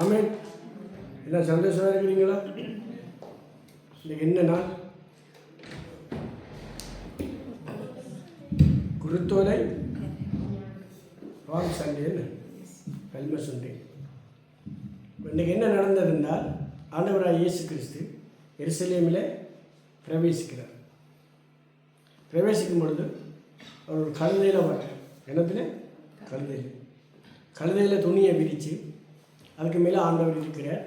ஆமென். எல்லாம் சந்தோஷமாக இருக்கிறீங்களா? இன்னைக்கு என்ன நாள்? குருத்தோலை பால் சண்டே, கல்ம சண்டே. இன்றைக்கு என்ன நடந்ததுன்றால், ஆண்டவராக இயேசு கிறிஸ்து எருசலேமில் பிரவேசிக்கிறார். பிரவேசிக்கும் பொழுது அவர் ஒரு கழுதையில் வர்றார். என்னத்தில்? கழுதையில் துணியை விரித்து அதுக்கு மேலே ஆண்டவர் இருக்கிறார்.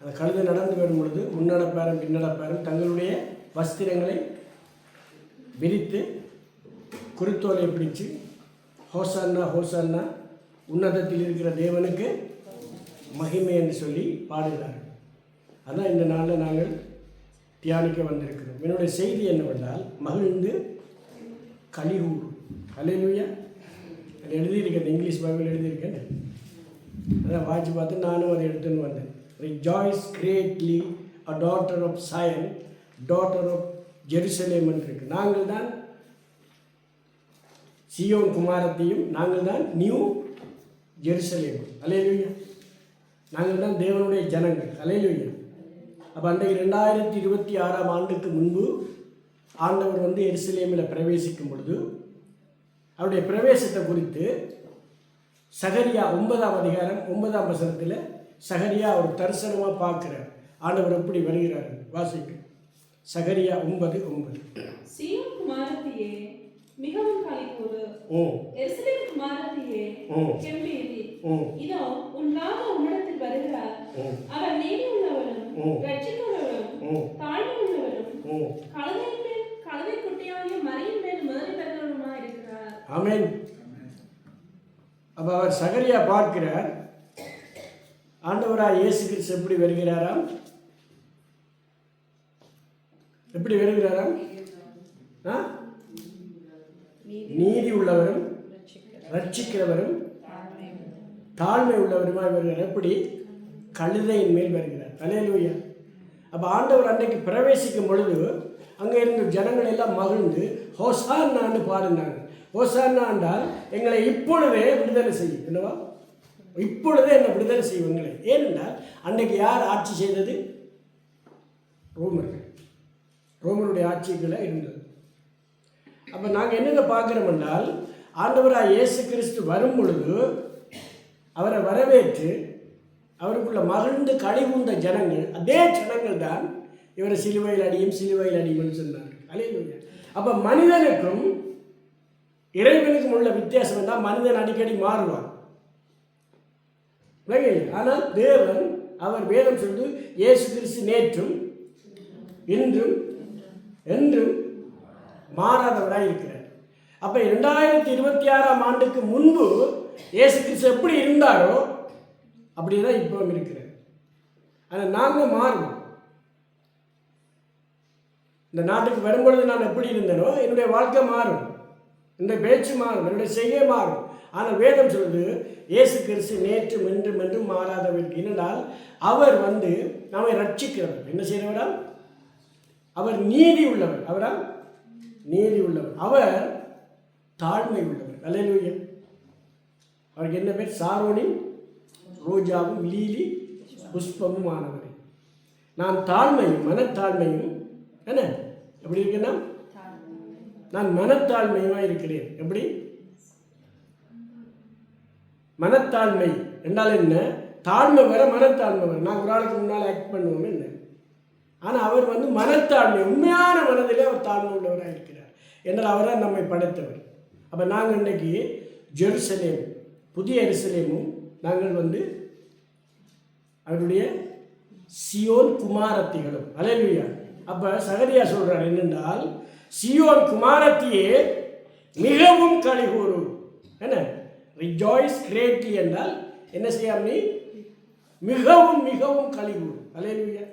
அந்த கழுதை நடந்து வரும் பொழுது முன்னடப்பாரும் பின்னடப்பாரும் தங்களுடைய வஸ்திரங்களை விரித்து குருத்தோலை பிடிச்சு ஹோசான்னா ஹோசான்னா உன்னதத்தில் இருக்கிற தேவனுக்கு மகிமை என்று சொல்லி பாடுகிறார்கள். அதான் இந்த நாளில் நாங்கள் தியானிக்க வந்திருக்கிறோம். என்னுடைய செய்தி என்னவென்றால், மகிழ்ந்து களிகூர். அல்லேலூயா. அது எழுதியிருக்கேன், இங்கிலீஷ் பைபிள் எழுதியிருக்கேன். அதான் வாட்சி பார்த்து நானும் அதை எடுத்துன்னு வந்தேன். Rejoice greatly a daughter of Zion, daughter of Jerusalem இருக்கு. நாங்கள் தான் சியோன் குமாரத்தையும், நாங்கள் தான் நியூ ஜெருசலேம். அல்லேலூயா. நாங்கள் தான் தேவனுடைய ஜனங்கள். அல்லேலூயா. அப்போ அன்றைக்கு 2026 ஆண்டுக்கு முன்பு ஆண்டவர் வந்து எருசலேமில் பிரவேசிக்கும் பொழுது அவருடைய பிரவேசத்தை குறித்து சகரியா 9ஆம் அதிகாரம் 9ஆம் வசனத்தில் சகரியா ஒரு தரிசனமாக பார்க்கிறார். ஆண்டவர் எப்படி வருகிறார் வாசிக்க. சகரியா 9:9. சீயோன் குமாரத்தியே மிகவும் களிகூரு, எருசலேம் குமாரத்தியே கெம்பீரி. இதோ உன் ராஜா உன்னிடத்தில் வருகிறார். அவர் நீதியுள்ளவரும் இரட்சிக்கிறவரும் தாழ்மையுள்ளவரும் கழுதை குட்டியாகிய மரியின் மேல் மேறி வருகிறவருமாய் இருக்கிறார். ஆமென். அப்போ அவர் சகரியா பார்க்கிறார். ஆண்டவராக இயேசு கிறிஸ்து எப்படி வருகிறாராம்? எப்படி வருகிறாராம்? நீதி உள்ளவரும் ரட்சிக்கிறவரும் தாழ்மை உள்ளவருமாய் வருகிறார். எப்படி? கழுதையின் மேல் வருகிறார். அல்லேலூயா. அப்போ ஆண்டவர் அன்றைக்கு பிரவேசிக்கும் பொழுது அங்கே இருந்த ஜனங்கள் எல்லாம் மகிழ்ந்து ஹோசான்னான்னு பாடினாங்க. ஹோசான்னா என்றால் எங்களை இப்பொழுதே விடுதலை செய்யும். என்னவா? இப்பொழுதே என்னை விடுதலை செய்யும் எங்களை. ஏனென்றால் அன்றைக்கு யார் ஆட்சி செய்தது? ரோமர்கள். ரோமருடைய ஆட்சிக்குள்ளே இருந்தது. அப்போ நாங்கள் என்னென்ன பார்க்குறோம் என்றால், ஆண்டவராக இயேசு கிறிஸ்து வரும் பொழுது அவரை வரவேற்று அவருக்குள்ள மகிழ்ந்து களிகூர்ந்த ஜனங்கள், அதே ஜனங்கள் தான் இவரை சிலுவையில் அடியும்னு சொன்னார். அல்லேலூயா. அப்போ மனிதனுக்கும் இறைவனுக்கும் உள்ள வித்தியாசம் தான், மனிதன் அடிக்கடி மாறுவான். ஆனால் தேவன், அவர் வேதம் சொல்லுது, இயேசு கிறிஸ்து நேற்றும் இன்றும் என்றும் மாறாதவராக இருக்கிறார். அப்போ 2026 ஆண்டுக்கு முன்பு இயேசு கிறிஸ்து எப்படி இருந்தாரோ அப்படி தான் இப்போ இருக்கிறார். ஆனால் நாங்கள் மாறுவோம். இந்த நாட்டுக்கு வரும்பொழுது நான் எப்படி இருந்தேனோ என்னுடைய வாழ்க்கை மாறும், என்னுடைய பேச்சு மாறும், என்னுடைய செய்கை மாறும். ஆனால் வேதம் சொல்லுது, இயேசு கிறிஸ்து நேற்றும் என்றும் மாறாதவர். என்னென்றால் அவர் வந்து நம்மை ரட்சிக்கிறவர். என்ன செய்கிறவரா? அவர் நீதி உள்ளவர். அவரா நீதி உள்ளவர். அவர் தாழ்மை உள்ளவர். அல்லேலூயா. அவருக்கு என்ன பேர்? சாரோனின் ரோஜாவும் லீலி புஷ்பமும் ஆனவர். நான் தாழ்மையும் மனத்தாழ்மையும் என்ன எப்படி இருக்கேன்னா, நான் மனத்தாழ்மையுமா இருக்கிறேன். எப்படி? மனத்தாழ்மை என்றால் என்ன? தாழ்மை வர மனத்தாழ்மை வர. நான் ஒரு ஆளுக்கு முன்னால் ஆக்ட் பண்ணுவோம் என்ன. ஆனால் அவர் வந்து மனத்தாழ்மை, உண்மையான மனதிலே அவர் தாழ்மை உள்ளவராக இருக்கிறார். என்றால் அவரால் நம்மை படைத்தவர். அப்போ நாங்கள் இன்றைக்கி ஜெருசலேம், புதிய எருசலேமும் நாங்கள் வந்து அவருடைய சியோன் குமாரத்திகளும். அல்லேலூயா. அப்போ சகரியா சொல்கிறார் என்னென்றால், சியோன் குமாரத்தியே மிகவும் களிகூறு. என்ன? ரிஜாய்ஸ் கிரேட்லி என்றால் என்ன செய்யாம? நீ மிகவும் மிகவும் களிகூறு. அல்லேலூயா.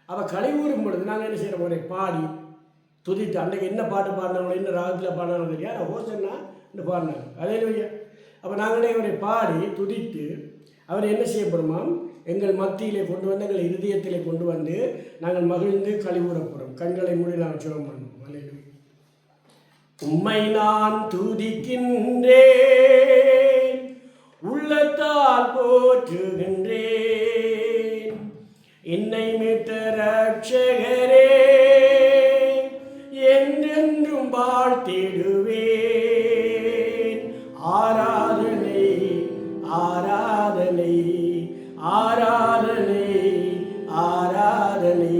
அவள் களிகூறும் பொழுது நாங்கள் என்ன செய்கிறோம்? ஒரு பாடி துதித்து, அன்றைக்கு என்ன பாட்டு பாடினாங்களோ, என்ன ராகத்தில் பாடினாலும் தெரியா, ஹோசன்னா இந்த பாடினாங்க. அல்லேலூயா. அப்போ நாங்களே அவரை பாடி துதித்து அவர் என்ன செய்யப்படுமாம்? எங்கள் மத்தியிலே கொண்டு வந்து, எங்கள் இருதயத்திலே கொண்டு வந்து நாங்கள் மகிழ்ந்து களிகூறப்படும். கண்களை மூடி நாங்கள் ஜெபம் பண்ணுவோம். அல்லேலூயா. உம்மை நான் துதிக்கின்றேன், உள்ளத்தால் போற்றுகின்றேன், என்னை மீட்ட ரட்சகரே, என்றென்றும் வாழ்த்திடுவேன். ஆராதனை ஆராதனை ஆராதனை ஆராதனை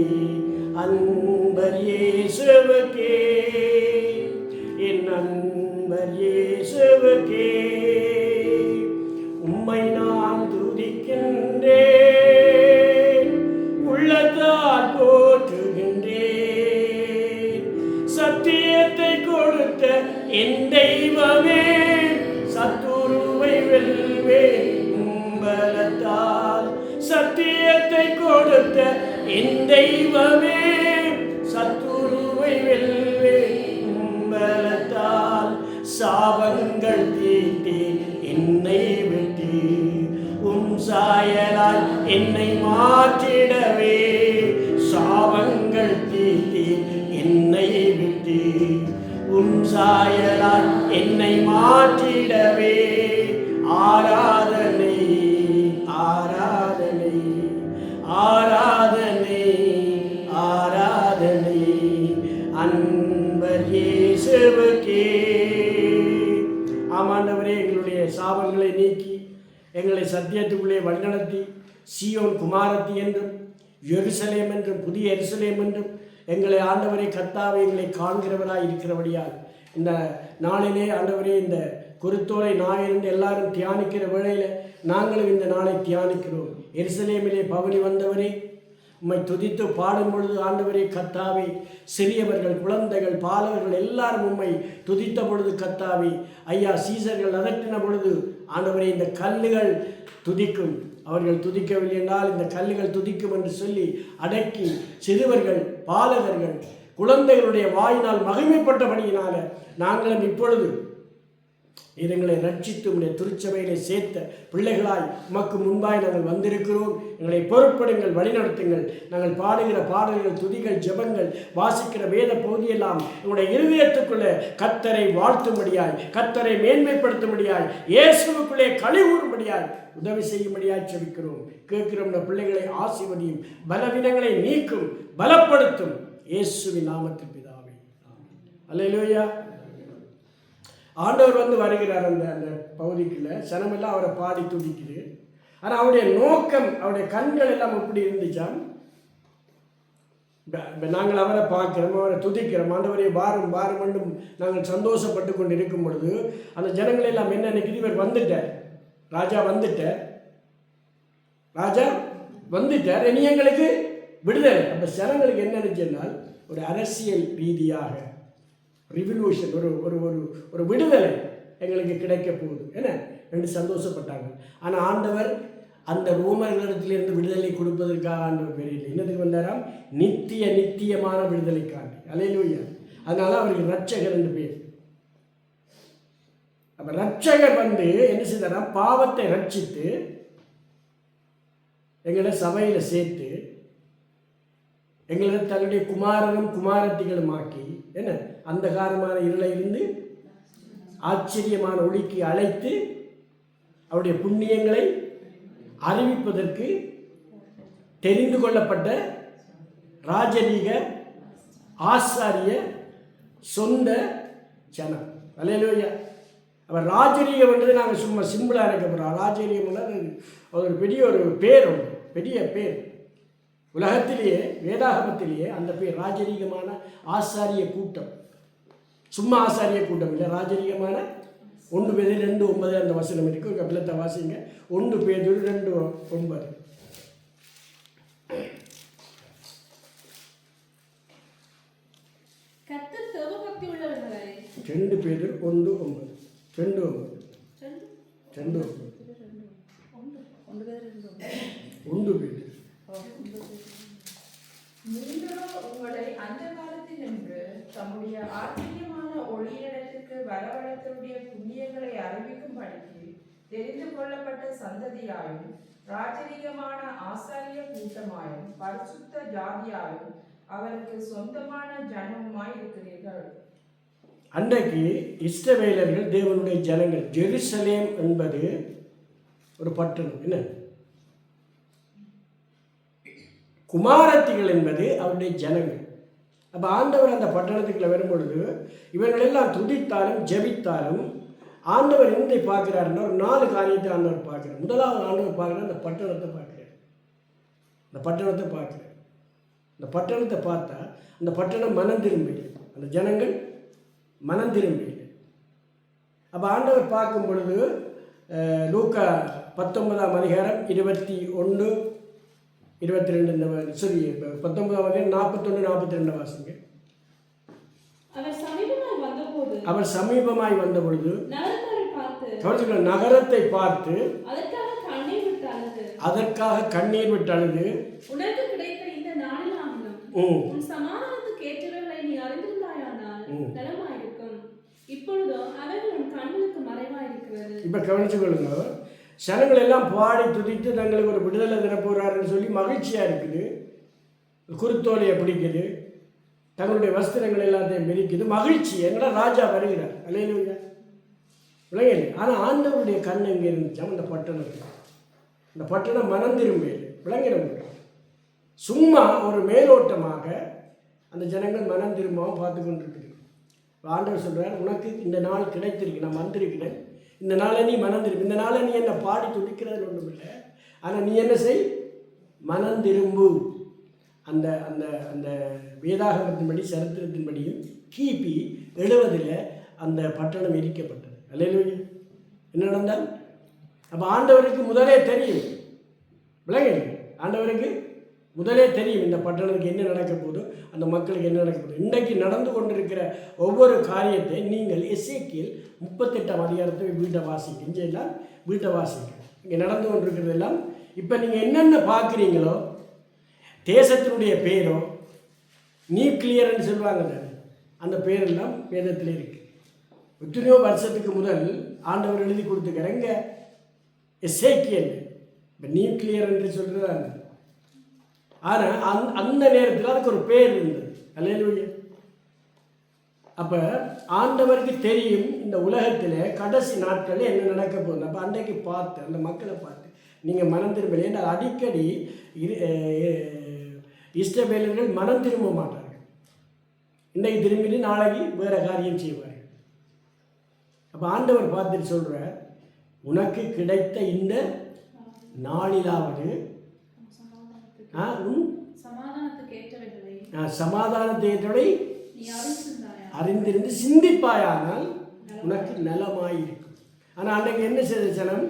அன்பர் இயேசுவுக்கே, என் அன்பர் இயேசுவுக்கே. உம்மை நான் துதிக்கின்றேன், உள்ளத்தால் போற்றுகின்றேன். சத்தியத்தை கொடுத்த என் தெய்வமே, சத்துருவை வெல்வேன் உம்பலத்தால். சத்தியத்தை கொடுத்த என் தெய்வமே, சத்துருவை வெல்வேன் உம்பலத்தால். சாபங்கள் தீட்டி என்னை விட்டு உன் சாயலால் என்னை மாற்றிடவே. சாபங்கள் தீட்டி என்னை விட்டு உன் சாயலால் என்னை மாற்றிடவே. ஆராதனை ஆராதனை ஆராதனை ஆராதனை அன்பர் இயேசுவுக்கே. ஆமாண்டவரே, எங்களுடைய சாபங்களை நீக்கி எங்களை சத்தியத்துக்குள்ளே வழிநடத்தி சீயோன் குமாரத்தி என்றும் எருசலேம் என்றும் புதிய எருசலேம் என்றும் எங்களை ஆண்டவரை கர்த்தாவை எங்களை காண்கிறவராய் இருக்கிறபடியால் இந்த நாளிலே ஆண்டவரே, இந்த குருத்தோலை ஞாயிறு எல்லாரும் தியானிக்கிற வேளையில் நாங்களும் இந்த நாளை தியானிக்கிறோம். எருசலேமிலே பவனி வந்தவரே, உம்மை துதித்து பாடும் பொழுது ஆண்டவரே கர்த்தாவே, சிறியவர்கள், குழந்தைகள், பாலகர்கள் எல்லாரும் உம்மை துதித்த பொழுது கர்த்தாவே, ஐயா சீசர்கள் அதட்டின பொழுது ஆண்டவரே இந்த கல்லுகள் துதிக்கும். அவர்கள் துதிக்கவில்லை என்றால் இந்த கல்லுகள் துதிக்கும் என்று சொல்லி அடக்கி சிறுவர்கள், பாலகர்கள், குழந்தைகளுடைய வாயினால் மகிமைப்பட்டபடியினால நாங்களும் இப்பொழுது எங்களை ரட்சித்து உடைய திருச்சபையிலே சேர்த்த பிள்ளைகளாய் உமக்கு முன்பாய் நாங்கள் வந்திருக்கிறோம். எங்களை பொறுப்படுங்கள், வழிநடத்துங்கள். நாங்கள் பாடுகிற பாடல்கள், துதிகள், ஜெபங்கள், வாசிக்கிற வேத பகுதியெல்லாம் எங்களுடைய இருதயத்துக்குள்ளே கர்த்தரை வாழ்த்தும்படியாய், கர்த்தரை மேன்மைப்படுத்தும்படியாய், இயேசுவுக்குள்ளே களி கூறும்படியாய் உதவி செய்யும்படியாய் செபிக்கிறோம். கேட்கிற பிள்ளைகளை ஆசீர்வதியும், பலவீனங்களை நீக்கும், பலப்படுத்தும். இயேசுவின் நாமத்தில் பிதாவே, அல்லேலூயா. ஆண்டவர் வருகிறார் அந்த பகுதிக்குள்ள. சனமெல்லாம் அவரை பாடி துதிக்குது. ஆனால் அவருடைய நோக்கம், அவருடைய கண்கள் எல்லாம் எப்படி இருந்துச்சாம்? நாங்கள் அவரை பார்க்கிறோம், அவரை துதிக்கிறோம், ஆண்டவரை வாரம் வாரம் மட்டும் நாங்கள் சந்தோஷப்பட்டு கொண்டு இருக்கும் பொழுது அந்த ஜனங்கள் எல்லாம் என்ன நினைக்குது? இவர் வந்துட்டார், ராஜா வந்துட்டார், ராஜா வந்துட்டார், இனி எங்களுக்கு விடுதலை. அப்போ ஜனங்களுக்கு என்ன நினைச்சென்றால் ஒரு அரசியல் ரீதியாக ரிவல்யூஷன், ஒரு ஒரு ஒரு ஒரு விடுதலை எங்களுக்கு கிடைக்க போகுது என்ன என்று சந்தோஷப்பட்டாங்க. ஆனால் ஆண்டவர் அந்த ரோமர்களிடத்திலிருந்து விடுதலை கொடுப்பதற்காக ஆண்டவர் பெரியல என்னதுக்கு வந்தாராம்? நித்தியமான விடுதலைக்காண்டி. அல்லேலூயா. அதனால அவருக்கு ரட்சகர் என்று பேர். அப்ப ரட்சகர் என்ன செய்தாராம்? பாவத்தை ரட்சித்து எங்களை சபையில சேர்த்து எங்களை தன்னுடைய குமாரனும் குமாரத்திகளும் ஆக்கி என்ன அந்தகாரமான இருளை இருந்து ஆச்சரியமான ஒளிக்கு அழைத்து அவருடைய புண்ணியங்களை அறிவிப்பதற்கு தெரிந்து கொள்ளப்பட்ட ராஜரீக ஆசாரிய சொந்த ஜனம். அல்லேலூயா. அவர் ராஜரீகம் என்றது நாங்கள் சும்மா சிம்பிளாக இருக்க போகிறோம். ராஜரீகம் ஒரு பெரிய ஒரு பேர் உண்டு, பெரிய பேர். உலகத்திலேயே வேதாகமத்திலேயே அந்த பேர் ராஜரீகமான ஆசாரிய கூட்டம். சும்மா ஆசாரிய கூட்டம் இல்லை, ராஜரீகமான 1 பேதுரு 2:9 அந்த வசனம் இருக்கு. கபிலத்தை வாசிங்க. 1 பேதுரு 2:9. கர்த்தர் தேவபக்தி உள்ளவர்களே. 2 பேதுரு 1:9. 2:9. 1 பேதுரு. நீங்களோ உங்களை அந்த காலத்தில் நின்று தம்முடைய ஆச்சரியமான ஒளியிடத்திற்கு வரவழைத்தருடைய புண்ணியங்களை அறிவிக்கும்படிக்கு தெரிந்து கொள்ளப்பட்ட சந்ததியாயும் ராஜரீகமான ஆசாரிய கூட்டமாயும் பரிசுத்த ஜாதியாயும் அவருக்கு சொந்தமான ஜனமுமாய் இருக்கிறீர்கள். அன்றைக்கு இஸ்ரவேலர்கள் தேவனுடைய ஜனங்கள். ஜெருசலேம் என்பது ஒரு பட்டணம். என்ன குமாரத்திகள் என்பது அவருடைய ஜனங்கள். அப்போ ஆண்டவர் அந்த பட்டணத்துக்குள்ள வரும்பொழுது இவர்களெல்லாம் துதித்தாலும் ஜெபித்தாலும் ஆண்டவர் என்னை பார்க்கிறாருன்னா ஒரு 4 காரியத்தை ஆண்டவர் பார்க்கிறார். முதலாவது ஆண்டவர் பார்க்குறார், அந்த பட்டணத்தை பார்க்கிறார். அந்த பட்டணத்தை பார்க்கிறார். அந்த பட்டணத்தை பார்த்தா அந்த பட்டணம் மனம் திரும்பி, அந்த ஜனங்கள் மனம் திரும்பி. அப்போ ஆண்டவர் பார்க்கும் பொழுது லூக்கா 19ஆம் அதிகாரம் 21, 22 இந்த சரி 19ஆம் அதிகாரம் 41, 42 வாசிங்க. அவர் சமீபமாய் வந்த பொழுது நகரத்தை பார்த்து அதற்காக கண்ணீர் விட்டு அழுது, உனக்கு கிடைத்த இந்த நாளிலாகிலும் உன் சமாதானத்துக்கு ஏற்றவைகளை நீ அறிந்திருந்தாயானால் நலமாயிருக்கும். இப்பொழுதோ அவைகள் உன் கண்களுக்கு மறைவாயிருக்கிறது. இப்ப கவனிச்சு கொள்ளுங்க. ஜனங்கள் எல்லாம் பாடி துதித்து தங்களுக்கு ஒரு விடுதலை தரப்போறாருன்னு சொல்லி மகிழ்ச்சியா இருக்குது. குருத்தோலையை பிடிக்குது, தங்களுடைய வஸ்திரங்கள் எல்லாத்தையும் மெரிக்குது, மகிழ்ச்சி. என்னடா ராஜா வருகிறார், அல்லேலூயா, விளங்கல. ஆனால் ஆண்டவருடைய கண் எங்கே இருந்துச்சாம்? அந்த பட்டணத்துக்கு. அந்த பட்டணம் மனம் திரும்பி விளங்கிட முடியும். சும்மா ஒரு மேலோட்டமாக அந்த ஜனங்கள் மனம் திரும்பவும் பார்த்து கொண்டிருக்குது. ஆண்டவர் சொல்கிறார், உனக்கு இந்த நாள் கிடைத்திருக்கு, நான் வந்திருக்கிறேன், இந்த நாளை நீ மனம் திரும்பு. இந்த நாளை நீ என்னை பாடி துடிக்கிறது ஒன்றும் இல்லை, ஆனால் நீ என்ன செய், மனம் திரும்பு. அந்த அந்த அந்த வேதாகமத்தின்படி சரித்திரத்தின்படியும் கிபி 70 அந்த பட்டணம் எரிக்கப்பட்டது. அல்லேலூயா. என்ன நடந்தால் அப்போ ஆண்டவருக்கு முதலே தெரியும், விளங்க, ஆண்டவருக்கு முதலே தெரியும் இந்த பட்டணத்துக்கு என்ன நடக்க போதோ, அந்த மக்களுக்கு என்ன நடக்க போகுது. இன்றைக்கு நடந்து கொண்டிருக்கிற ஒவ்வொரு காரியத்தை நீங்கள் எசேக்கியேல் 38ஆம் அதிகாரத்தை வீட்டை வாசிக்க, இங்கே எல்லாம் வீட்டை வாசிக்க, இங்கே நடந்து கொண்டிருக்கிறது எல்லாம் இப்போ நீங்கள் என்னென்ன பார்க்குறீங்களோ, தேசத்தினுடைய பேரோ நியூக்ளியர்னு சொல்லுவாங்க, அந்த பேரெல்லாம் வேதத்தில் இருக்குது. எத்தனையோ வருஷத்துக்கு முதல் ஆண்டவர் எழுதி கொடுத்துக்கிறார். இங்கே எசேக்கியேல் இப்போ நியூக்ளியர் என்று சொல்கிறாங்க. ஆனால் அந்த நேரத்தில் அதுக்கு ஒரு பேர் இருந்தது. அல்லேலூயா. அப்போ ஆண்டவருக்கு தெரியும் இந்த உலகத்தில் கடைசி நாட்களில் என்ன நடக்க போகுது. அப்போ அன்றைக்கு பார்த்து அந்த மக்களை பார்த்து நீங்கள் மனம் திரும்பலை என்றால் அடிக்கடி இஸ்ரவேலர்கள் மனம் திரும்ப மாட்டார்கள். இன்றைக்கு திரும்பிட்டு நாளைக்கு வேறு காரியம் செய்வார்கள். அப்போ ஆண்டவர் பார்த்துட்டு சொல்கிறார், உனக்கு கிடைத்த இந்த நாளிலாவது சமாதானத்தை ஏற்றவை அறிந்திருந்து சிந்திப்பாயானால் உனக்கு நலமாயிருக்கும். ஆனால் அன்றைக்கு என்ன செய்த சனம்,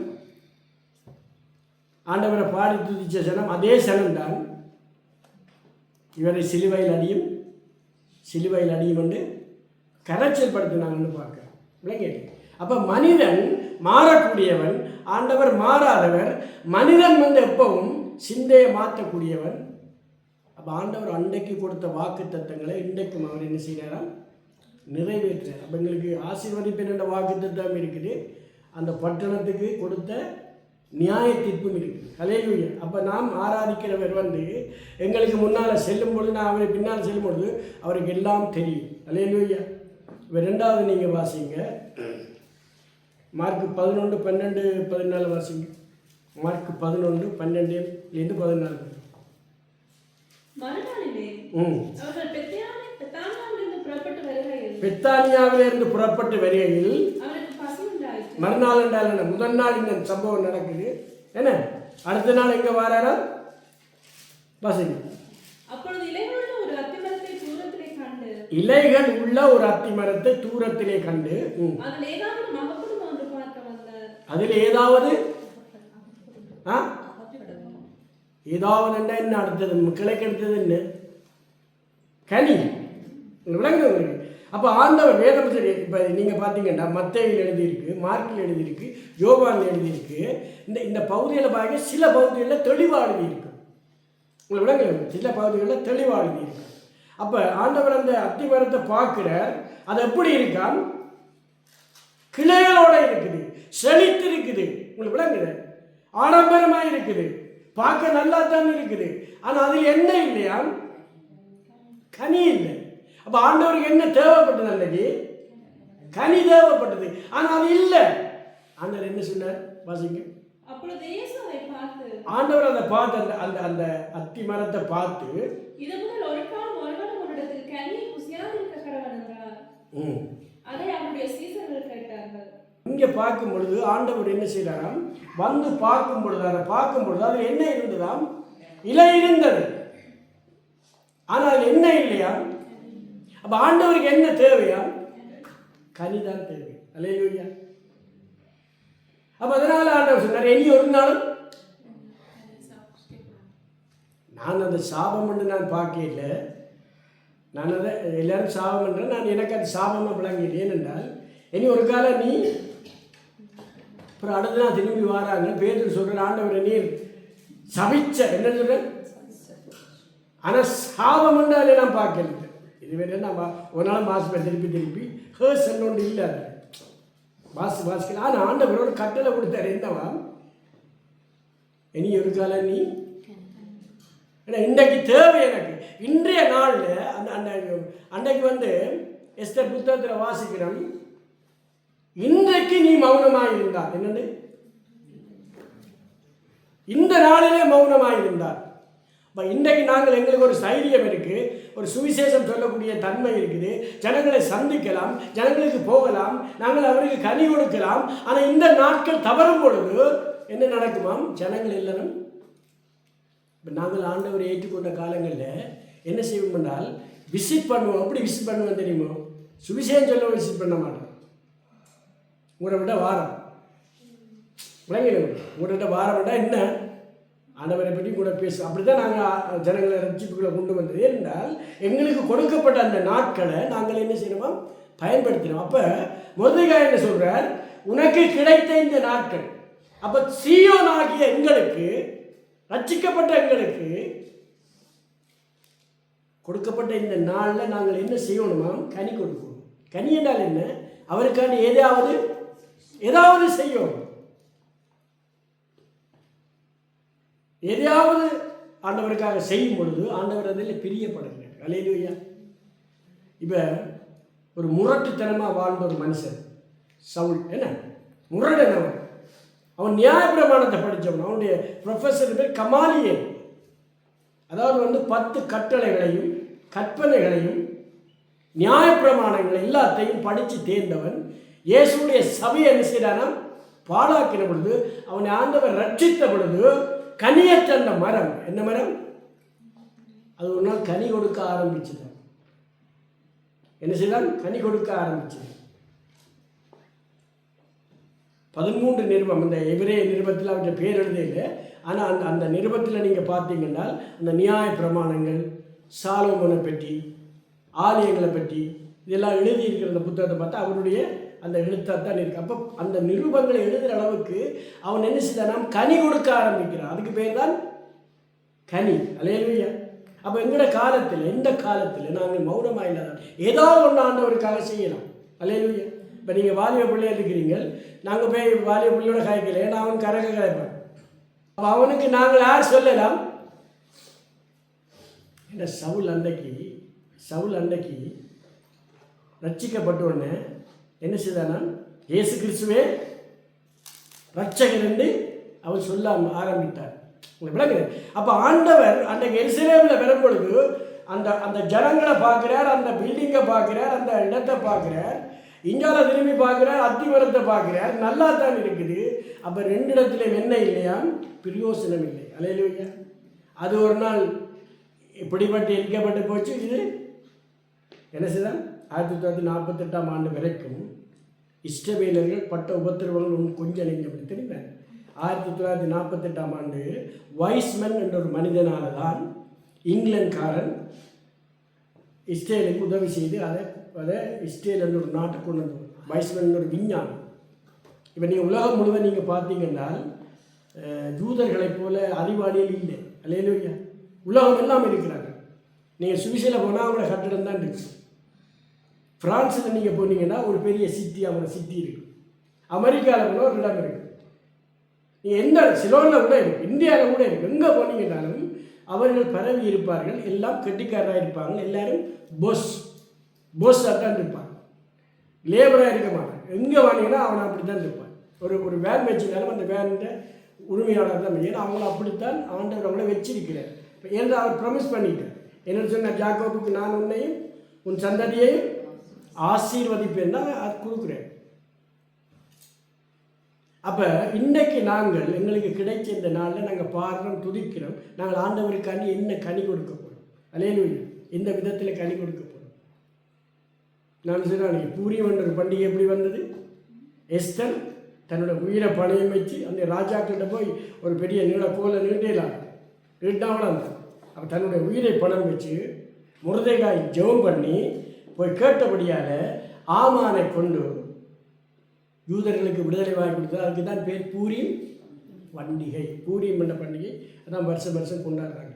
ஆண்டவரை பாடி துதிச்ச சனம், அதே சனம்தான் இவரை சிலுவையில் அடியும் என்று கரைச்சல் படுத்தினாங்கன்னு பார்க்குறேன். விளங்க. அப்போ மனிதன் மாறக்கூடியவன், ஆண்டவர் மாறாதவர். மனிதன் எப்பவும் சிந்தையை மாற்றக்கூடியவன். அப்போ ஆண்டவர் அன்றைக்கு கொடுத்த வாக்கு தத்தங்களை இன்றைக்கும் அவர் என்ன செய்கிறாராம், நிறைவேற்றார். அப்போ எங்களுக்கு ஆசீர்வதிப்பின் என்ற வாக்கு தத்தம் இருக்குது, அந்த பட்டணத்துக்கு கொடுத்த நியாய தீர்ப்பும் இருக்குது. அல்லேலூயா. அப்போ நாம் ஆராதிக்கிறவர் எங்களுக்கு முன்னால் செல்லும் பொழுது, நான் அவரை பின்னால் செல்லும் பொழுது அவருக்கு எல்லாம் தெரியும். அல்லேலூயா. இப்போ 2வது நீங்கள் வாசிங்க, மார்க் 11, 12, 14 வாசிங்க. மார்க் 11, 12 14. பெத்தானியாவிலிருந்து புறப்பட்டு வருகையில் மறுநாள் என்றால் என்ன, முதல் நாள் இந்த சம்பவம் நடக்குது என்ன, அடுத்த நாள் எங்க வாராரா வாசிங்க. இலைகள் உள்ள ஒரு அத்திமரத்தை தூரத்திலே கண்டு அதில் ஏதாவது என்ன அடுத்தது கிளைக்கு அடுத்தது என்ன, கனி விளங்குது. அப்போ ஆண்டவர் வேதம் சரி. இப்போ நீங்கள் பார்த்தீங்கன்னா மத்தேயில் எழுதியிருக்கு, மார்க்கில் எழுதியிருக்கு, யோவானில் எழுதியிருக்கு. இந்த பகுதியில் பார்க்க சில பகுதிகளில் தெளிவாக எழுதியிருக்கு. உங்களுக்கு விளங்குது, சில பகுதிகளில் தெளிவாக எழுதியிருக்கு. அப்போ ஆண்டவர் அந்த அத்திமரத்தை பார்க்கிறார். அது எப்படி இருக்கான், கிளைகளோட இருக்குது, செழித்து இருக்குது. உங்களுக்கு விளங்குது, ஆடம்பரமாக இருக்குது, பார்க்க நல்லா தான் இருக்குது. ஆனால் அதில் என்ன இல்லையா, கனி இல்லை. அப்போ ஆண்டவருக்கு என்ன தேவைப்பட்டது, அன்னைக்கு கனி தேவைப்பட்டது, ஆனால் அது இல்லை. ஆண்டவர் என்ன சொன்னார் வாசிங்க. ஆண்டவர் அதை பார்த்து அந்த அந்த அந்த அத்தி மரத்தை பார்த்து இது முதல் ஒரு காலம் ஒருவனும் ஒரு இடத்தில் கனியை புசியாது இருக்க கடவுள் என்றார். அதை அவருடைய சீசர்கள் கேட்டார்கள். இங்கே பார்க்கும் பொழுது ஆண்டவர் என்ன செய்தாராம், வந்து பார்க்கும் பொழுது அதை பார்க்கும் பொழுது அது என்ன இருந்ததாம், இலை இருந்தது, ஆனால் என்ன இல்லையா. அப்ப ஆண்டவருக்கு என்ன தேவையா, கனிதான் தேவை. அல்லேலூயா. அப்ப அதனால ஆண்டவர் சொன்னார், இனி ஒரு நாளும் நான் அந்த சாபம் என்று நான் பார்க்கல, நான் அதை எல்லாரும் சாபம் என்றேன், நான் எனக்கு அது சாபமாக விளங்கிட்டேன். ஏனென்றால் இனி ஒரு காலம் நீ அப்புறம் அடுத்த நாள் திரும்பி வராங்க, பேர் சொல்கிற ஆண்டவர் நீர் சபிச்ச என்ன சொல்ற, ஆனால் சாபம் என்றாலே நான் பார்க்கல. இதுவே நான் ஒரு நாள் மாசம் திருப்பி ஹேர்ஸ் ஒன்று இல்லை, அது வாசிக்கலாம். ஆனால் ஆண்டவர் ஒரு கட்டளை கொடுத்தாரு, என்னவா, இனி ஒரு காலம் நீ இன்றைக்கு தேவை எனக்கு. இன்றைய நாளில் அந்த அந்த அன்றைக்கு வந்து எஸ்தர் புத்தகத்தில் வாசிக்கிறோம், இன்றைக்கு நீ மௌனமாக இருந்தார். என்னது, இந்த நாளிலே மௌனமாக இருந்தார். இப்போ இன்றைக்கு நாங்கள் எங்களுக்கு ஒரு தைரியம் இருக்குது, ஒரு சுவிசேஷம் சொல்லக்கூடிய தன்மை இருக்குது, ஜனங்களை சந்திக்கலாம், ஜனங்களுக்கு போகலாம், நாங்கள் அவருக்கு கனி கொடுக்கலாம். ஆனால் இந்த நாட்கள் தவறும் பொழுது என்ன நடக்குமாம், ஜனங்கள் எல்லாரும் இப்போ நாங்கள் ஆண்டவரை ஏற்றுக்கொண்ட காலங்களில் என்ன செய்வோம் என்றால் விசிட் பண்ணுவோம். எப்படி விசிட் பண்ணுவோம் தெரியுமோ, சுவிசேஷம் சொல்ல விசிட் பண்ண மாட்டோம். உங்களை விட வாரம் விளங்கிடும், உங்கள்கிட்ட வாரம் விட என்ன ஆண்டவரை பற்றி கூட பேசுவோம். அப்படி தான் நாங்கள் ஜனங்களை ரட்சிப்புகளை கொண்டு வந்தது. ஏனென்றால் எங்களுக்கு கொடுக்கப்பட்ட அந்த நாட்களை நாங்கள் என்ன செய்யணுமா, பயன்படுத்தினோம். அப்போ மொர்தெகாய் என்ன சொல்கிறார், உனக்கு கிடைத்த இந்த நாட்கள், அப்போ சீயோன் ஆகிய எங்களுக்கு, ரட்சிக்கப்பட்ட எங்களுக்கு கொடுக்கப்பட்ட இந்த நாளில் நாங்கள் என்ன செய்யணுமா, கனி கொடுக்கணும். கனி என்றால் என்ன, அவருக்கான ஏதாவது செய்யணும், எதையாவது ஆண்டவருக்காக செய்யும் பொழுது ஆண்டவர் அதில் பிரியப்படுகிறார். அல்லேலூயா. இப்போ ஒரு முரட்டுத்தனமாக வாழ்ந்த ஒரு மனுஷன் சவுல், என்ன முரடனவன், அவன் நியாயப்பிரமாணத்தை படித்தவன். அவனுடைய ப்ரொஃபஸர் பேர் கமாலியேல். அதாவது வந்து 10 கட்டளைகளையும் கற்பனைகளையும் நியாயப்பிரமாணங்கள் எல்லாத்தையும் படித்து தேர்ந்தவன். இயேசுடைய சபையை என்ன செய்தானா, பாழாக்கின பொழுது, அவனை ஆண்டவர் ரட்சித்த பொழுது கனியற்ற அந்த மரம், என்ன மரம் அது, ஒரு நாள் கனி கொடுக்க ஆரம்பிச்சுதான். என்ன செய்தான், கனி கொடுக்க ஆரம்பிச்சது. 13 நிருபம், இந்த எபிரேய நிருபத்தில் அவற்றை பேர் எழுதையில், ஆனால் அந்த அந்த நிருபத்தில் நீங்கள் பார்த்தீங்கன்னா அந்த நியாய பிரமாணங்கள், சாலோமோனை பற்றி, ஆலயங்களை பற்றி இதெல்லாம் எழுதியிருக்கிற அந்த புத்தகத்தை பார்த்தா அவருடைய அந்த எழுத்தான் இருக்குது. அப்போ அந்த நிருபங்களை எழுதுகிற அளவுக்கு அவன் என்ன செய்தான், கனி கொடுக்க ஆரம்பிக்கிறான். அதுக்கு பேர் தான் கனி. அல்லேலூயா. அப்போ எங்களோட காலத்தில், எந்த காலத்தில் நாங்கள் மௌனமாக இல்லாத ஏதாவது ஒன்று ஆண்டவருக்காக செய்யலாம். அல்லேலூயா. இப்போ நீங்கள் வாலிப பிள்ளையாக இருக்கிறீங்க, நாங்கள் போய் வாலிப பிள்ளையோட காய்க்கல, ஏன்னா அவன் கரக காய்ப்பான். அப்போ அவனுக்கு நாங்கள் யார் சொல்லலாம், என்ன சவுல் அன்றைக்கு ரட்சிக்கப்பட்ட உடனே என்ன செய்தானா, இயேசு கிறிஸ்துவே ரட்சகர் என்று அவர் சொல்ல ஆரம்பித்தார். உங்களுக்கு விளங்குது. அப்போ ஆண்டவர் அன்றைக்கு எருசலேமில் வரும்பொழுது அந்த அந்த ஜனங்களை பார்க்குறார், அந்த பில்டிங்கை பார்க்குறார், அந்த இடத்தை பார்க்குறார், இங்கால திரும்பி பார்க்குறார், அத்திமரத்தை பார்க்குறார், நல்லா தான் இருக்குது. அப்போ 2 இடத்துல என்ன இல்லையா, பிரயோசனம் இல்லை. அல்லேலூயா. அது ஒரு நாள் இப்படிப்பட்டு எரிக்கப்பட்டு போச்சு. இது என்ன செய்தான், 1948ஆம் ஆண்டு வரைக்கும் இஸ்ரவேலர்கள் பட்ட உபத்திரவங்கள் கொஞ்சம் நெஞ்சப்படி தெரியுங்க. 1948ஆம் ஆண்டு வைஸ்மன் என்ற ஒரு மனிதனால தான் இங்கிலாந்துக்காரன் இஸ்ரேலுக்கு உதவி செய்து அதை இஸ்ரேல் என்ற ஒரு நாட்டை கொண்டு வந்து, வைஸ்மன் ஒரு விஞ்ஞானி. இப்போ நீங்கள் உலகம் முழுவதும் நீங்கள் பார்த்தீங்கன்னா ஜூதர்களைப் போல அறிவாளிகள் இல்லை. அல்லேலூயா. உலகம் எல்லாம் இருக்கிறாங்க. நீங்கள் சுவிஸில் போனால் அவங்களோட கட்டிடம் தான் இருக்குது. ஃப்ரான்ஸில் நீங்கள் போனீங்கன்னா ஒரு பெரிய சிட்டி, அவங்களோட சிட்டி இருக்குது. அமெரிக்காவில் போனால் ஒரு இடம் இருக்குது. நீங்கள் எந்த சிலோனில் கூட இருக்குது, இந்தியாவில் கூட இருக்குது. எங்கே போனீங்கன்னாலும் அவர்கள் பரவி இருப்பார்கள், எல்லாம் கெட்டிக்காரராக இருப்பாங்க, எல்லோரும் பொஸ்ஸாக தான் இருப்பாங்க, லேபராக இருக்க மாட்டாங்க. எங்கே வாங்கினா அவனை அப்படி தான் இருப்பான். ஒரு வேன் வச்சுனாலும் அந்த வேனில் உரிமையாளர் தான். ஏன்னா அவங்கள அப்படித்தான் ஆண்டவர் அவங்கள வச்சிருக்கிறார். இப்போ ஏன்னா அவர் ப்ரொமிஸ் பண்ணிட்டார். என்ன சொன்ன, ஜாக்கோபுக்கு நான் உன்னையும் உன் சந்ததியையும் ஆசீர்வதிப்பேன் தான் அது கொடுக்குறேன். அப்போ இன்றைக்கு நாங்கள் எங்களுக்கு கிடைச்ச இந்த நாளில் நாங்கள் பாடுறோம், துதிக்கிறோம். நாங்கள் ஆண்டவருக்காண்டி என்ன கனி கொடுக்க போகிறோம்? அல்லேலூயா. இந்த விதத்தில் கனி கொடுக்க போகிறோம். நான் சொன்னேன், பூரியம் என்ற ஒரு பண்டிகை எப்படி வந்தது? எஸ்தர் தன்னோட உயிரை பணையம் வச்சு அந்த ராஜாக்கிட்ட போய் ஒரு பெரிய நீளக்கோலை நீட்டாவளம் தான். அப்போ தன்னுடைய உயிரை பணம் வச்சு முருதைகாய் ஜெபம் பண்ணி போய் கேட்டபடியால் ஆமானை கொண்டு யூதர்களுக்கு விடுதலை வாங்கி கொடுத்தது. அதுக்கு தான் பேர் பூரியம் பண்டிகை. பூரியம் என்ற பண்டிகை அதான் வருஷம் வருஷம் கொண்டாடுறாங்க.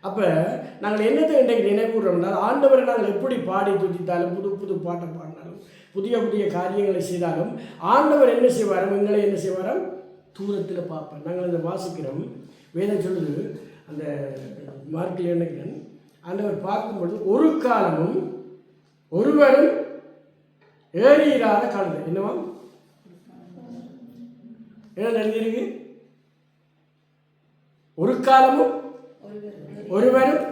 அப்போ நாங்கள் என்னத்தை இன்றைக்கு நினைவுறோம்னால், ஆண்டவரை நாங்கள் எப்படி பாடி துதித்தாலும், புது புது பாட்டை பாடினாலும், புதிய புதிய காரியங்களை செய்தாலும் ஆண்டவர் என்ன செய்வாரோ, எங்களை என்ன செய்வாரோ தூரத்தில் பார்ப்பேன். நாங்கள் அதை வாசிக்கிறோம். வேதம் சொல்லுது, அந்த மார்க்கில் நினைக்கிறேன், ஆண்டவர் பார்க்கும்பொழுது ஒரு காலமும் ஒருவரும் ஏறியிராத கழுதை. என்னவா என்ன எழுதியிருக்கு? ஒரு காலமும் ஒருவரும்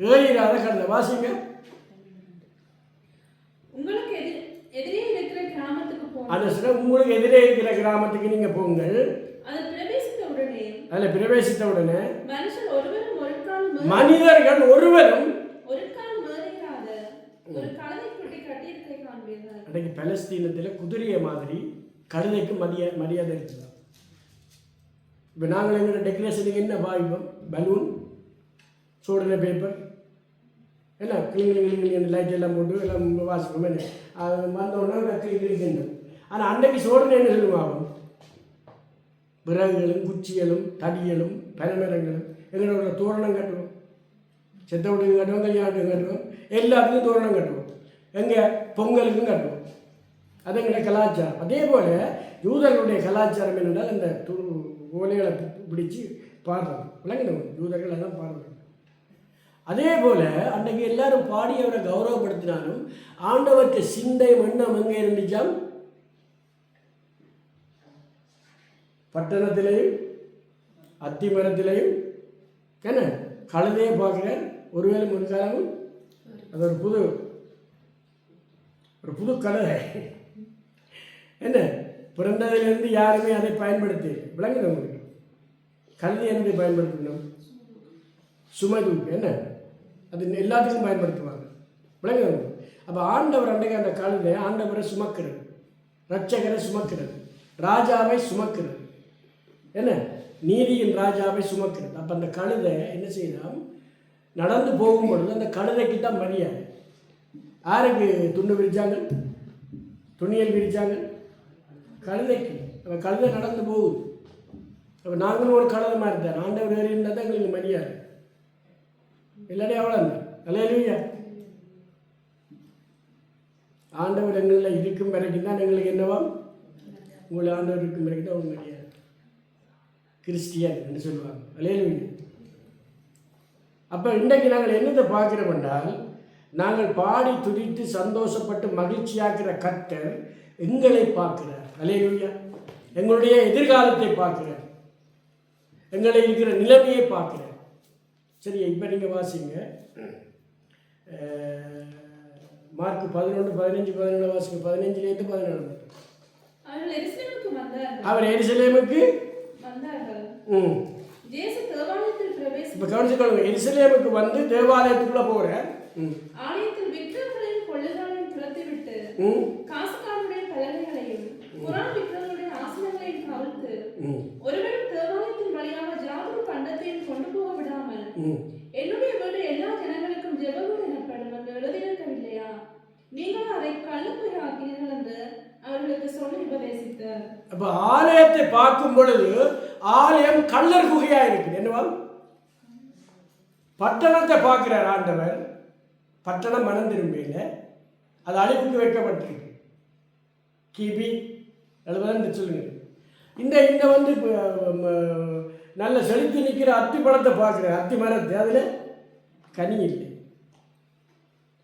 ஏறியிராத கழுதை. வாசிங்க. உங்களுக்கு எதிரே இருக்கிற கிராமத்துக்கு போங்க. அந்த சில உங்களுக்கு எதிரே இருக்கிற கிராமத்துக்கு நீங்க போங்கள். அதில் பிரவேசித்த உடனே மனிதர்கள் ஒருவரும் அன்றைக்கு பலஸ்தீனத்தில் குதிரையை மாதிரி கழுதைக்கு மரியாதை இருக்கலாம். இப்போ நாங்கள் எங்களோட டெக்கரேஷனுக்கு என்ன பாவிப்போம்? பலூன், சோடனை பேப்பர், என்ன கிளிங் லைட் எல்லாம் போட்டு எல்லாம் வாசிப்போம். என்ன அது வந்தோடனே கிளிக்கணும். ஆனால் அன்றைக்கு சோடனை என்ன சொல்லுவாங்க? விறகுகளும் குச்சிகளும் தடிகளும் பனைமரங்களும். எங்களோட தோரணம் கட்டுவோம், செத்த வீட்டுக்கு கட்டுவோம், கல்யாணத்துக்கு கட்டுவோம், எல்லாத்துக்கும் தோரணம் கட்டுவோம். எங்கே பொங்கலுக்கும் கட்டுவோம். அது எங்களுடைய கலாச்சாரம். அதே போல் யூதர்களுடைய கலாச்சாரம் என்னென்றால் அந்த ஓலைகளை பிடிச்சி பாடுறது. விளங்கினோம், யூதர்கள் எல்லாம் பாடுறது. அதே போல் அன்றைக்கு எல்லாரும் பாடி அவரை கௌரவப்படுத்தினாலும் ஆண்டவருக்கு சிந்தை எண்ணம் எங்கே இருந்துச்சாம்? பட்டணத்திலையும் அத்திமரத்திலையும் என்ன கழுதையை பார்க்குறேன். ஒருவேளை முன்காலமும் அது ஒரு புது கழுதை. என்ன பிறந்ததிலிருந்து யாருமே அதை பயன்படுத்தி விளங்குறோம். கழுதை என்னதை பயன்படுத்தணும்? சுமை தூக்கு. என்ன அது எல்லாத்துக்கும் பயன்படுத்துவாங்க. விளங்குறோம். அப்போ ஆண்டவர் அன்றைக்கு அந்த கழுதை ஆண்டவரை சுமக்கிறது, ரட்சகரை சுமக்கிறது, ராஜாவை சுமக்கிறது. என்ன நீதியின் ராஜாவை சுமக்கிறது. அப்போ அந்த கழுதை என்ன செய்யலாம்? நடந்து போகும்பொழுது அந்த கழுதைக்கு தான் மரியாதை. யாருக்கு துண்டு விரிச்சாங்க? துணியல் விரிச்சாங்க? கழுதைக்கு. அப்போ கழுதை நடந்து போகுது. அப்போ நாங்களும் ஒரு கழுதை மாதிரி தான். ஆண்டவர் ஏறி இருந்தால் தான் எங்களுக்கு மரியாதை. இல்லாட்டி அவ்வளோ இல்லை. அல்லேலூயா. ஆண்டவர் எங்களில் இருக்கும் வரைக்கும் தான் எங்களுக்கு என்னவா? உங்களை ஆண்டவர் இருக்கும் வரைக்கும் தான் உங்களுக்கு மரியாதை. கிறிஸ்டியன் என்று சொல்லுவாங்க. அல்லேலூயா. அப்போ இன்றைக்கு நாங்கள் என்னத்தை பார்க்கிறோம் என்றால், நாங்கள் பாடி துதித்து சந்தோஷப்பட்டு மகிழ்ச்சியாக்கிற கர்த்தர் எங்களை பார்க்கிறார். அல்லேலூயா. எங்களுடைய எதிர்காலத்தை பார்க்கிறார், எங்களை இருக்கிற நிலைமையை பார்க்கிறார். சரி, இப்போ நீங்கள் வாசிங்க. மார்க் 11, 15, 17 வாசிங்க. 15லேருந்து 17. அவர் எருசலேமுக்கு இப்போ கவனிச்சுக்கொள்ளுங்க. எருசலேமுக்கு வந்து தேவாலயத்துக்குள்ள போகிறேன். ஆலயத்தில் விக்கிரகங்களையும் கொள்ளைகளையும் துரத்திவிட்டு காசுக்காரனுடைய பலகைகளையும் குரான் விக்கிரகங்களுடைய ஆசனங்களையும் கவிழ்த்து ஒருவரும் தேவாலயத்தின் வழியாக ஜாதகம் பண்டத்தையும் கொண்டு போக விடாமல் என்னுடைய வீடு எல்லா ஜனங்களுக்கும் ஜெபங்கள் எனப்படும் என்று எழுதியிருக்கவில்லையா? நீங்கள் அதை கள்ளப்பொய் ஆக்கினீர்கள் என்று அவர்களுக்கு சொல்லி உபதேசித்தார். அப்ப ஆலயத்தை பார்க்கும் பொழுது ஆலயம் கள்ளர் குகையா இருக்குது. என்னவா? பட்டணத்தை பார்க்கிறார் ஆண்டவர். பட்டணம் மனம் திரும்பியில அது அழிவுக்கு வைக்கப்பட்டிருக்கு. கிபி 70 சொல்லுங்க. இந்த வந்து நல்ல செழித்து நிற்கிற அத்தி பழத்தை பார்க்குறார், அத்தி மரத்தை. அதில் கனி இல்லை.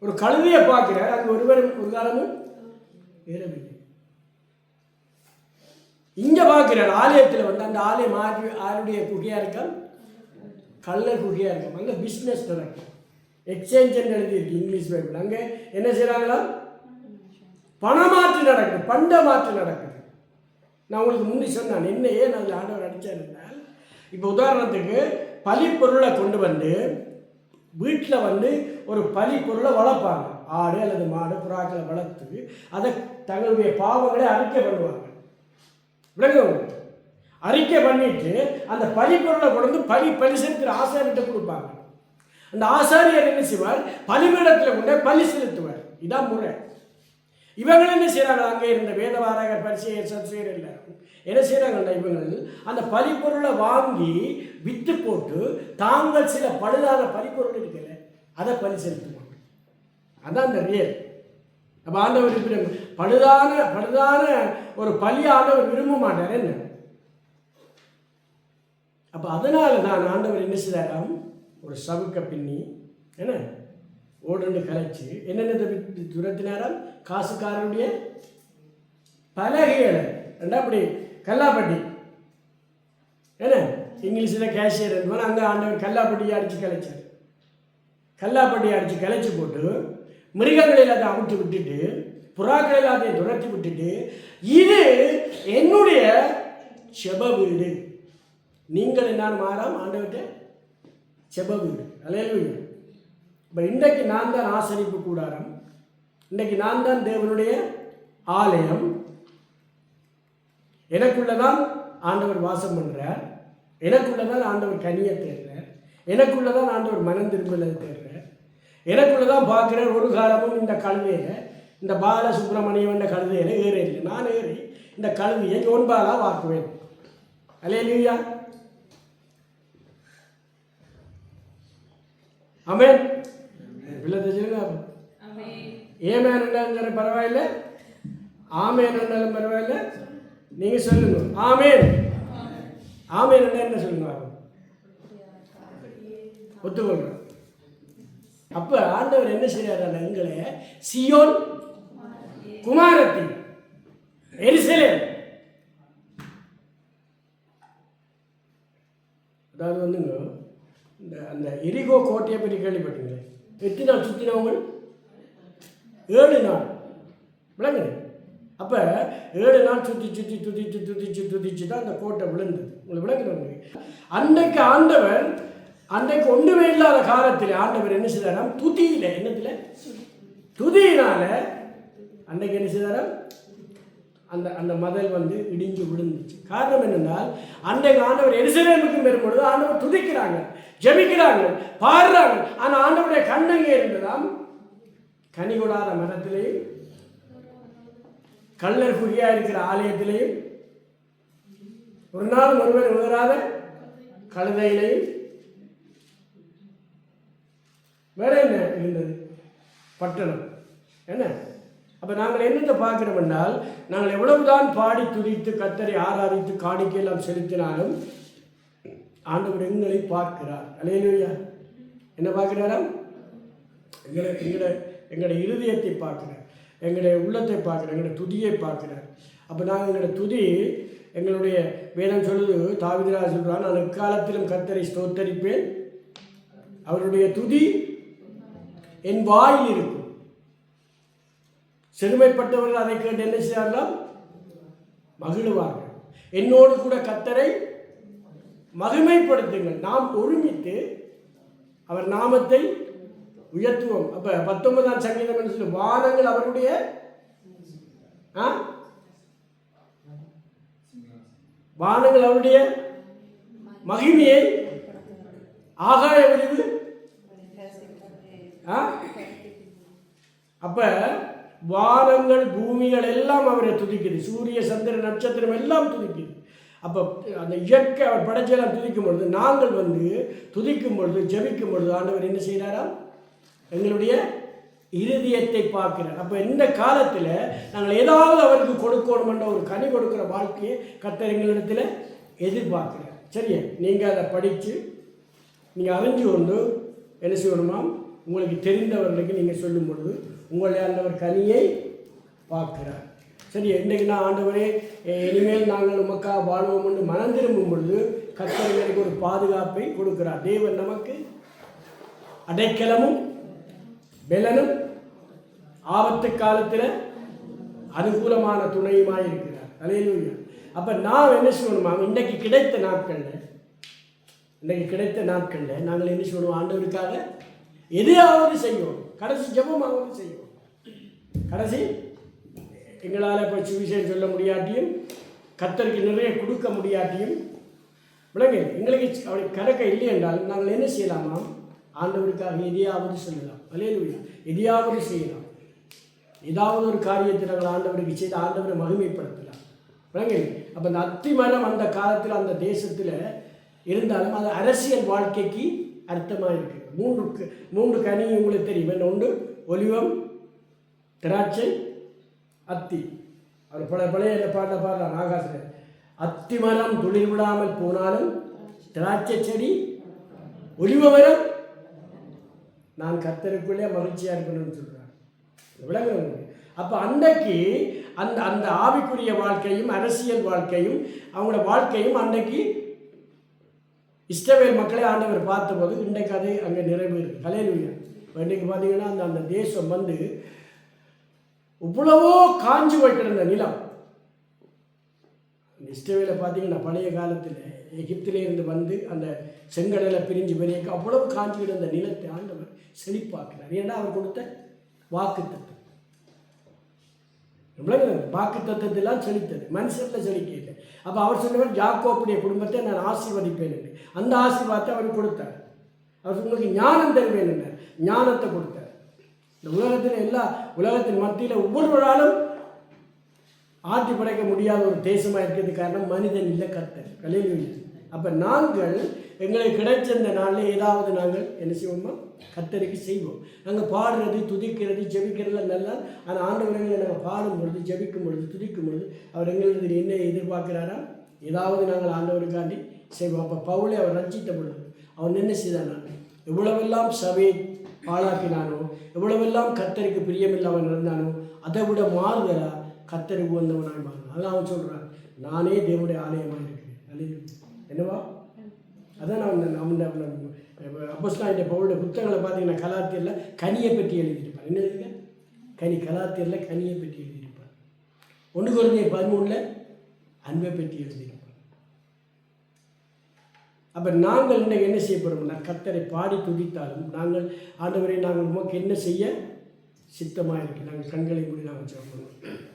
ஒரு கழுதையை பார்க்கிறார், அங்கே ஒரு காலமும் ஏறவில்லை. இங்கே பார்க்குறார் ஆலயத்தில் வந்து அந்த ஆலயம் ஆருடைய குகையாக இருக்கா, கல்லர் குகையாக இருக்கும். அங்கே பிஸ்னஸ் நடக்கும். எக்ஸ்சேஞ்சுன்னு எழுதியிருக்கு இங்கிலீஷ் பைபிள். அங்கே என்ன செய்கிறாங்களா, பணமாற்று நடக்குது, பண்ட மாற்று நடக்குது. நான் உங்களுக்கு முந்தி சொன்னேன் என்ன ஏன் அதில் ஆண்டவர் அடித்தாருந்தால், இப்போ உதாரணத்துக்கு பலிப்பொருளை கொண்டு வந்து வீட்டில் வந்து ஒரு பலிப்பொருளை வளர்ப்பாங்க. ஆடு அல்லது மாடு புறாக்களை வளர்த்து அதை தங்களுடைய பாவங்களை அறிக்கை பண்ணுவாங்க. விளங்குவாங்க. அறிக்கை பண்ணிட்டு அந்த பலிப்பொருளை கொண்டு பலி செலுத்துகிற ஆசாரிகிட்ட கொடுப்பாங்க. அந்த ஆசாரியர் என்ன செய்வார், பலிபீடத்தில் கொண்டு பலி செலுத்துவார். இதான் முறை. இவங்க என்ன செய்கிறாங்க, அங்கே இருந்த வேதவாரகர் பரிசேயர் சதுசேயர் எல்லாரும் என்ன செய்கிறாங்கன்னா, இவங்க அந்த பலிப்பொருளை வாங்கி விற்று போட்டு தாங்கள் சில பழுதான பலிப்பொருள் இருக்கல அதை பலி செலுத்துவாங்க. அதான் அந்த ரியல். அப்போ ஆண்டவர் பழுதான ஒரு பலி ஆண்டவர் விரும்ப மாட்டார். என்ன அப்போ அதனால தான் ஆண்டவர் என்ன செய்தாராம், ஒரு சவுக்க பின்னி என்ன ஓடுன்னு கலைச்சு என்னென்ன துரத்தினாராம், காசுக்காரனுடைய பலகைகளை ரெண்டா அப்படி கல்லாப்பட்டி என்ன இங்கிலீஷில் கேஷியர் என்பது அங்கே ஆண்டவர் கல்லாப்பட்டியை அடித்து கலைச்சார். கல்லாப்பட்டியை அடித்து கலைச்சி போட்டு மிருகங்கள் எல்லாத்தையும் அவிட்டு விட்டுட்டு புறாக்கள் எல்லாத்தையும் துரத்தி விட்டுட்டு, இது என்னுடைய செப வீடு, நீங்கள் என்ன மாறாம் ஆண்டவர்கிட்ட செப வீடு. அல்லேலூயா. இப்போ இன்றைக்கு நான் தான் ஆசரிப்பு கூடாரம், இன்றைக்கு நான் தான் தேவனுடைய ஆலயம். எனக்குள்ளதான் ஆண்டவர் வாசம் பண்ணுறார், எனக்குள்ளதான் ஆண்டவர் கனியை தேடுறார், எனக்குள்ளதான் ஆண்டவர் மனம் திரும்பலை தேடுறார், எனக்குள்ளதான் பார்க்குறார். ஒரு காலமும் இந்த கழுதையை, இந்த பால சுப்பிரமணியம் என்ற கழுதையில் ஏற இல்லை, நான் ஏறி இந்த கழுதையை ஜோன்பாலா வாக்குவேன். அல்லேலூயா. ஆமென். ஏமேன் என்றாலும் பரவாயில்லை, ஆமேன் என்றாலும் பரவாயில்லை, நீங்க சொல்லுங்க ஆமேன். ஆமேன் என்ன சொல்லுங்க, ஒத்துக்கொள்றேன். அப்ப ஆண்டவர் என்ன செய்யறாரு, எங்களை சியோன் குமாரத்தி எருசலேம், அதாவது வந்துங்க இந்த அந்த எரிகோ கோட்டையை பற்றி கேள்விப்பட்டீங்களே, எத்தனை நாள் சுற்றினவங்க, 7 நாள். விளங்குது. அப்போ 7 நாள் சுற்றி தான் அந்த கோட்டை விழுந்தது. உங்களுக்கு விளங்குது. அன்றைக்கு ஆண்டவர், அன்றைக்கு ஒன்றுமே இல்லாத காலத்தில் ஆண்டவர் என்ன செய்தாராம், துதியில என்னத்தில் துதியினால அன்றைக்கு என்ன செய்தாராம், அந்த அந்த மதல் வந்து இடிஞ்சு விழுந்துச்சு. காரணம் என்னென்னால், அன்றைக்கு ஆண்டவர் எருசலேமுக்கு வரும்பொழுது ஆண்டவர் துதிக்கிறாங்க, ஜெபிக்கிறாங்க, பாடுறாங்க. ஆனால் ஆண்டவருடைய கண்ணங்க இருந்ததாம் கனி கொடாத மரத்திலேயும் கல்லர் குகையா இருக்கிற ஆலயத்திலேயும் ஒரு நாள் ஒருவர் உணராத கழுதையிலையும் வேற என்ன இருந்தது, பட்டணம். என்ன அப்போ நாங்கள் என்னத்தை பார்க்கிறோம் என்றால், நாங்கள் எவ்வளவுதான் பாடி துதித்து கர்த்தரை ஆராதித்து காணிக்கையெல்லாம் செலுத்தினாலும் ஆண்டவர் எங்களை பார்க்கிறார். அல்லேலூயா. என்ன பார்க்கிறாராம், எங்களுடைய இருதயத்தை பார்க்கிறார், எங்களுடைய உள்ளத்தை பார்க்கிறார், எங்களுடைய துதியை பார்க்கிறார். அப்போ நாங்கள் எங்களுடைய துதி, எங்களுடைய வேதம் சொல்லுது, தாவீதுராஜா சொல்றான், நான் எக்காலத்திலும் கர்த்தரை ஸ்தோத்தரிப்பேன், அவருடைய துதி என் வாயில் இருக்கும். சிறுமைப்பட்டவர்கள் அதை கேட்டு என்ன செய்யலாம், மகிழ்வார்கள். என்னோடு கூட கர்த்தரை மகிமைப்படுத்துங்கள், நாம் ஒருமித்து அவர் நாமத்தை உயர்த்துவோம். அப்ப 19ஆம் சங்கீதம் என்று சொல்லி, வானங்கள் அவருடைய வானங்கள் அவருடைய மகிமையை, ஆகாய விரிவு. அப்ப வானங்கள் பூமிகள் எல்லாம் அவரை துதிக்குது, சூரிய சந்திர நட்சத்திரம் எல்லாம் துதிக்குது. அப்போ அந்த இயற்கை அவர் படைச்செல்லாம் துதிக்கும் பொழுது, நாங்கள் வந்து துதிக்கும் பொழுது, ஜெபிக்கும் பொழுது ஆண்டவர் என்ன செய்கிறாராம், எங்களுடைய இருதயத்தை பார்க்கிறார். அப்போ இந்த காலத்தில் நாங்கள் ஏதாவது அவருக்கு கொடுக்கணுமென்ற ஒரு கனி கொடுக்குற வாழ்க்கையை கர்த்தர் எங்களிடத்தில் எதிர்பார்க்கிறார். சரியா, நீங்கள் அதை படித்து நீங்கள் அறிஞ்சு கொண்டு என்ன செய்யணுமா, உங்களுக்கு தெரிந்தவர்களுக்கு நீங்கள் சொல்லும் பொழுது உங்களுடைய ஆண்டவர் கனியை பார்க்கிறார். சரி, இன்றைக்கு நான் ஆண்டவரே இனிமேல் நாங்கள் உமக்காக வாழ்வோம் என்று மனம் திரும்பும் பொழுது கர்த்தர் எனக்கு ஒரு பாதுகாப்பை கொடுக்கிறார். தேவன் நமக்கு அடைக்கலமும் பெலனும் ஆபத்து காலத்தில் அனுகூலமான துணையுமாய் இருக்கிறார். அல்லேலூயா. அப்போ நான் என்ன சொல்லணுமா, இன்றைக்கு கிடைத்த நாட்களில் நாங்கள் என்ன சொல்லுவோம், ஆண்டவருக்காக எதையாவது செய்வோம். கடைசி ஜெபமாவது செய்வோம். கடைசி எங்களால் இப்போ சுவிசேஷம் சொல்ல முடியாட்டியும் கர்த்தருக்கு நிறைய கொடுக்க முடியாட்டியும் விளங்க எங்களுக்கு அப்படி கணக்க இல்லை என்றால் நாங்கள் என்ன செய்யலாமா, ஆண்டவருக்காக எதையாவது சொல்லலாம். அல்லேலூயா. எதையாவது செய்யலாம். ஏதாவது ஒரு காரியத்தை நாங்கள் ஆண்டவருக்கு செய்து ஆண்டவரை மகிமைப்படுத்தலாம். விளங்க. அப்போ அந்த அத்திமரம் அந்த காலத்தில் அந்த தேசத்தில் இருந்தாலும் அது அரசியல் வாழ்க்கைக்கு அர்த்தமாக இருக்குது. மூன்று கனி உங்களுக்கு தெரியும். ஒன்று ஒலிவம், திராட்சை, அத்தி. அவர் பழைய பாடுறான் ஆகாசில், அத்தி மரம் துளிர் விடாமல் போனாலும் திராட்சை செடி ஒலிவ மரம் நான் கர்த்தருக்குள்ளே மகிழ்ச்சியாக இருக்கணும்னு சொல்கிறார். விளங்குறவங்க. அப்போ அன்றைக்கு அந்த ஆவிக்குரிய வாழ்க்கையும் அரசியல் வாழ்க்கையும் அவங்களோட வாழ்க்கையும் அன்றைக்கு இஸ்ரவேல் மக்களை ஆண்டவர் பார்த்தபோது இன்றைக்கு அது அங்கே நிறைவேறுது. ஹல்லேலூயா. இன்றைக்கு பார்த்தீங்கன்னா அந்த தேசம் வந்து இவ்வளவோ காஞ்சி போய் கிடந்த நிலம். இஸ்ரவேலை பார்த்தீங்கன்னா பழைய காலத்தில் எகிப்திலே இருந்து வந்து அந்த செங்கடலை பிரிஞ்சு பெரிய அவ்வளவு காஞ்சி கிடந்த நிலத்தை ஆண்டவர் செழிப்பாக்குறார். ஏன்னா அவர் கொடுத்த வாக்கு தத்துவம். வாக்கு தத்துவத்தெல்லாம் செழித்தது, மனுஷனில் செழிக்கல. அப்போ அவர் சொன்னவர் யாக்கோப்புடைய குடும்பத்தை நான் ஆசீர்வதிப்பேன் என்று அந்த ஆசீர்வாதத்தை அவர் கொடுத்தார். அவர் உங்களுக்கு ஞானம் தருவேன் என்றார். ஞானத்தை கொடுத்தார். இந்த உலகத்தின் மத்தியில் ஒவ்வொருவராலும் ஆட்டி படைக்க முடியாத ஒரு தேசமாக இருக்கிறது காரணம் மனிதன் இல்லை, கர்த்தர். அல்லேலூயா. அப்போ நாங்கள் எங்களுக்கு கிடைச்ச இந்த நாளில் ஏதாவது நாங்கள் என்ன செய்வோமா, கர்த்தருக்கு செய்வோம். நாங்கள் பாடுறது, துதிக்கிறது, ஜெபிக்கிறதுலாம் நல்லா. ஆனால் ஆண்டவர்களை நாங்கள் பாடும் பொழுது, ஜெபிக்கும் பொழுது, துதிக்கும் பொழுது அவர் எங்களுக்கு என்ன எதிர்பார்க்கிறாரா, ஏதாவது நாங்கள் ஆண்டவருக்காண்டி செய்வோம். அப்போ பவுலை அவர் ரட்சித்த பொழுது அவன் என்ன செய்தானா, எவ்வளவெல்லாம் சபையை பாழாக்கினானோ, எவ்வளவெல்லாம் கர்த்தருக்கு பிரியமில்லாமல் இருந்தானோ அதை விட மாறுதலா கர்த்தருக்கு வந்தவனாக மாறினான். அதெல்லாம் அவன் சொல்கிறான், நானே தேவனுடைய ஆலயமாக இருக்கிறேன். அல்லேலூயா. என்னவா, அதான் நான் அப்போஸ்தலனாகிய பவுலுடைய புத்தகங்களை பார்த்தீங்கன்னா கலாத்தியரில் கனியை பற்றி எழுதியிருப்பார். என்ன எழுதிங்க, கலாத்தியரில் கனியை பற்றி எழுதியிருப்பார். 1 கொரிந்தியர் 13 அன்பை பற்றி எழுதியிருப்பார். அப்போ நாங்கள் இன்றைக்கு என்ன செய்ய போகிறோம்னா, கர்த்தரை பாடி துதித்தாலும் நாங்கள் ஆண்டவரை நாங்கள் உமக்கு என்ன செய்ய சித்தமாக இருக்கு. நாங்கள் கண்களை மூடி நாங்கள் சொல்ல போகிறோம்.